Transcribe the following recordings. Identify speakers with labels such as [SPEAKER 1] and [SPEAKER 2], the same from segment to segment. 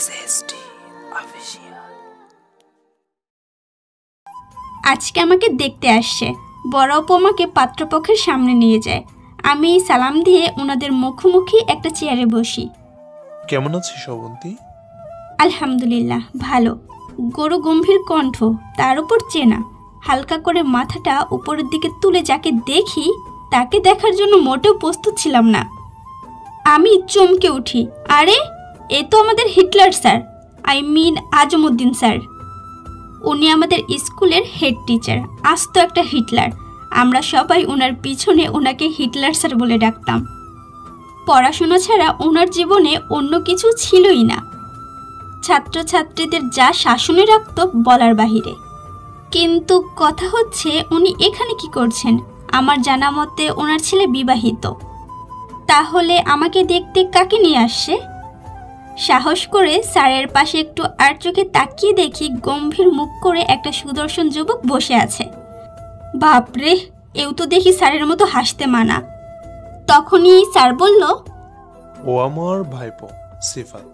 [SPEAKER 1] SSD Official।
[SPEAKER 2] আজকে আমাকে দেখতে আসছে। বড় আপু আমাকে পাত্রপক্ষের সামনে নিয়ে যায়। আমি সালাম দিয়ে ওনাদের মুখোমুখি একটা চেয়ারে বসি।
[SPEAKER 1] কেমন আছিস শ্রাবন্তী?
[SPEAKER 2] আলহামদুলিল্লাহ ভালো। গরু গম্ভীর কণ্ঠ, তার উপর চেনা। হালকা করে মাথাটা উপরের দিকে তুলে যাকে দেখি তাকে দেখার জন্য মোটেও প্রস্তুত ছিলাম না। আমি চমকে উঠি, আরে এ তো আমাদের হিটলার স্যার, আজমউদ্দিন স্যার। উনি আমাদের স্কুলের হেড টিচার, আস্ত একটা হিটলার। আমরা সবাই ওনার পিছনে ওনাকে হিটলার স্যার বলে ডাকতাম। পড়াশোনা ছাড়া ওনার জীবনে অন্য কিছু ছিলই না। ছাত্রছাত্রীদের যা শাসনে রাখত বলার বাহিরে। কিন্তু কথা হচ্ছে উনি এখানে কি করছেন? আমার জানা মতে ওনার ছেলে বিবাহিত। তাহলে আমাকে দেখতে কাকে নিয়ে আসছে? সাহস করে স্যারের পাশে একটু আর চোখে তাকিয়ে দেখি গম্ভীর মুখ করে একটা সুদর্শন যুবক বসে আছে। বাপরে, এও তো দেখি স্যারের মতো হাসতে মানা। তখনই স্যার বলল,
[SPEAKER 1] ও আমার ভাইপো সিফাত,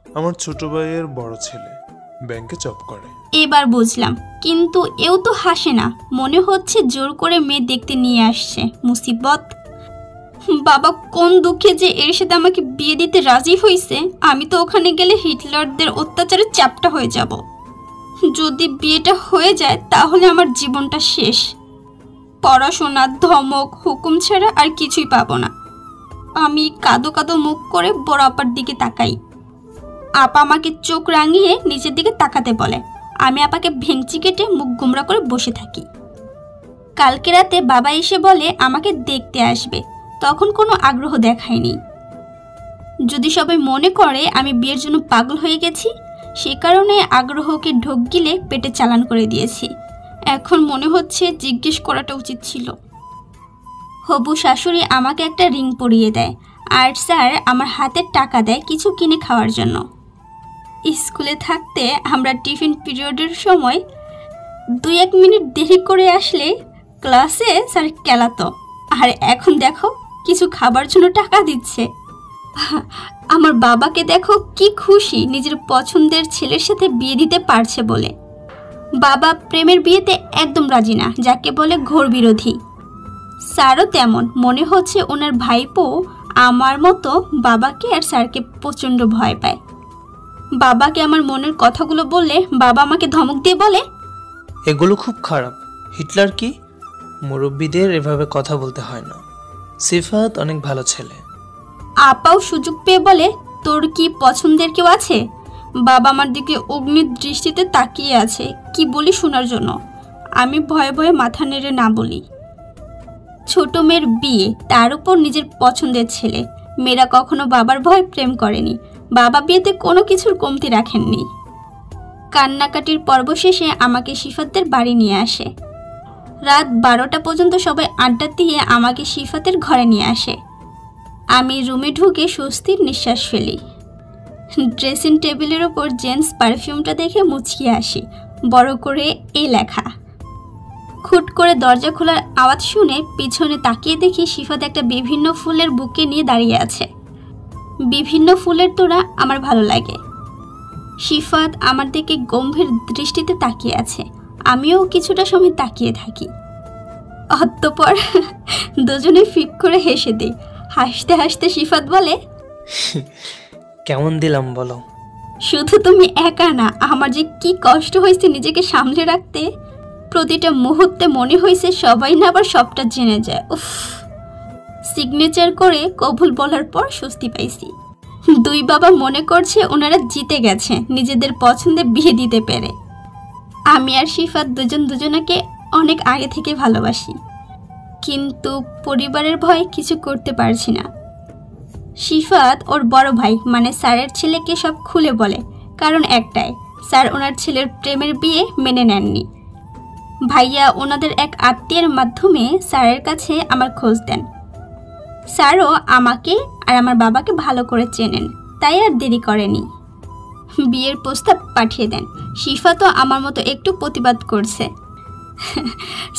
[SPEAKER 1] আমার ছোট ভাইয়ের বড় ছেলে, ব্যাংকে জব করে।
[SPEAKER 2] এবার বুঝলাম, কিন্তু এও তো হাসে না। মনে হচ্ছে জোর করে মেয়ে দেখতে নিয়ে আসছে। মুসিবত। বাবা কোন দুঃখে যে এর সাথে আমাকে বিয়ে দিতে রাজি হয়েছে। আমি তো ওখানে গেলে হিটলারদের অত্যাচারে চ্যাপ্টা হয়ে যাব। যদি বিয়েটা হয়ে যায় তাহলে আমার জীবনটা শেষ। পড়াশোনা, ধমক, হুকুম ছাড়া আর কিছুই পাবো না। আমি কাঁদো কাঁদো মুখ করে বড় আপার দিকে তাকাই। আপা আমাকে চোখ রাঙিয়ে নিচের দিকে তাকাতে বলে। আমি আপাকে ভেঙচি কেটে মুখ গোমরা করে বসে থাকি। কালকে রাতে বাবা এসে বলে আমাকে দেখতে আসবে, তখন কোনো আগ্রহ দেখায়নি। যদি সবাই মনে করে আমি বিয়ের জন্য পাগল হয়ে গেছি, সে কারণে আগ্রহকে ঢোক গিলে পেটে চালান করে দিয়েছি। এখন মনে হচ্ছে জিজ্ঞেস করাটা উচিত ছিল। হবু শাশুড়ি আমাকে একটা রিং পরিয়ে দেয়, আর স্যার আমার হাতে টাকা দেয় কিছু কিনে খাওয়ার জন্য। স্কুলে থাকতে আমরা টিফিন পিরিয়ডের সময় 2-1 মিনিট দেরি করে আসলে ক্লাসে স্যার কেলাতো, আর এখন দেখো কিছু খাবার জন্য টাকা দিচ্ছে। আমার বাবাকে দেখো কি খুশি নিজের পছন্দের ছেলের সাথে বিয়ে দিতে পারছে বলে। বাবা প্রেমের বিয়েতে একদম রাজি না, যাকে বলে ঘোর বিরোধী। স্যারও তেমন। মনে হচ্ছে ওনার ভাইপো আমার মতো বাবাকে আর স্যারকে প্রচণ্ড ভয় পায়। বাবাকে আমার মনের কথাগুলো বললে বাবা আমাকে ধমক দিয়ে বলে,
[SPEAKER 3] এগুলো খুব খারাপ। হিটলার কি? মুরব্বীদের এভাবে কথা বলতে হয় না। সিফাত অনেক ভালো ছেলে।
[SPEAKER 2] আপাও সুযোগ পেয়ে বলে, তোর কি পছন্দের কেউ আছে? বাবা আমার দিকে অগ্নি দৃষ্টিতে তাকিয়ে আছে কি বলি শোনার জন্য। আমি ভয়ে ভয়ে মাথা নেড়ে না বলি। ছোট মেয়ের বিয়ে, তার উপর নিজের পছন্দের ছেলে। মেয়েরা কখনো বাবার ভয় প্রেম করেনি। বাবা বিয়েতে কোনো কিছুর কমতি রাখেননি। কান্নাকাটির পর্ব শেষে আমাকে সিফাতের বাড়ি নিয়ে আসে। রাত 12টা পর্যন্ত সবাই আড্ডা দিয়ে আমাকে সিফাতের ঘরে নিয়ে আসে। আমি রুমে ঢুকে স্বস্তির নিঃশ্বাস ফেলি। ড্রেসিং টেবিলের ওপর জেন্টস পারফিউমটা দেখে মুচকিয়ে আসি। বড় করে এই লেখা। খুট করে দরজা খোলার আওয়াজ শুনে পিছনে তাকিয়ে দেখি সিফাত একটা বিভিন্ন ফুলের বুকে নিয়ে দাঁড়িয়ে আছে। বিভিন্ন ফুলের তোড়া আমার ভালো লাগে। সিফাত আমার দিকে গম্ভীর দৃষ্টিতে তাকিয়ে আছে। আমিও কিছুটা সময় তাকিয়ে থাকি। অতঃপর দুজনে ফিক করে হেসে দিই। হাসতে হাসতে সিফাত বলে,
[SPEAKER 3] কেমন দিলাম বলো?
[SPEAKER 2] শুধু তুমি একা না, আমার যে কি কষ্ট হয়েছে নিজেকে সামলে রাখতে। প্রতিটা মুহূর্তে মনে হয়েছে সবাই না আবার সবটা জেনে যায়। উফ। সিগনেচার করে কবুল বলার পর স্বস্তি পাইছি। দুই বাবা মনে করছে ওনারা জিতে গেছে নিজেদের পছন্দে বিয়ে দিতে পেরে। আমি আর সিফাত দুজন দুজনাকে অনেক আগে থেকে ভালোবাসি, কিন্তু পরিবারের ভয় কিছু করতে পারছি না। সিফাত ওর বড় ভাই মানে স্যারের ছেলেকে সব খুলে বলে, কারণ একটাই, স্যার ওনার ছেলের প্রেমের বিয়ে মেনে নেননি। ভাইয়া ওনাদের এক আত্মীয়ের মাধ্যমে স্যারের কাছে আমার খোঁজ দেন। স্যারও আমাকে আর আমার বাবাকে ভালো করে চেনেন, তাই আর দেরি করেনি, বিয়ের প্রস্তাব পাঠিয়ে দেন। সিফাতও আমার মতো একটু প্রতিবাদ করছে।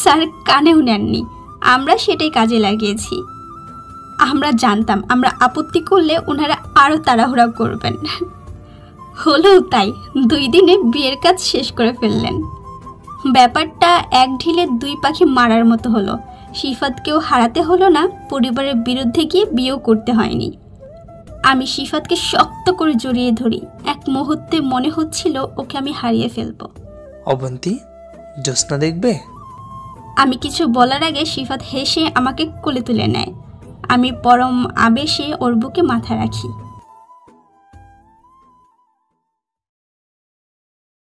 [SPEAKER 2] স্যার কানেও নেননি। আমরা সেটাই কাজে লাগিয়েছি। আমরা জানতাম আমরা আপত্তি করলে ওনারা আরও তাড়াহুড়া করবেন। হলো তাই, 2 দিনে বিয়ের কাজ শেষ করে ফেললেন। ব্যাপারটা এক ঢিলে 2 পাখি মারার মতো হলো। সিফাতকেও হারাতে হলো না, পরিবারের বিরুদ্ধে গিয়ে বিয়েও করতে হয়নি। আমি সিফাতকে শক্ত করে জড়িয়ে ধরি। এক মুহূর্তে মনে হচ্ছিল ওকে আমি হারিয়ে ফেলবো।
[SPEAKER 3] অবন্তী, জ্যোৎস্না দেখবে?
[SPEAKER 2] আমি কিছু বলার আগে সিফাত হেসে আমাকে কোলে তুলে নেয়। আমি পরম আবেশে ওর বুকে মাথা রাখি।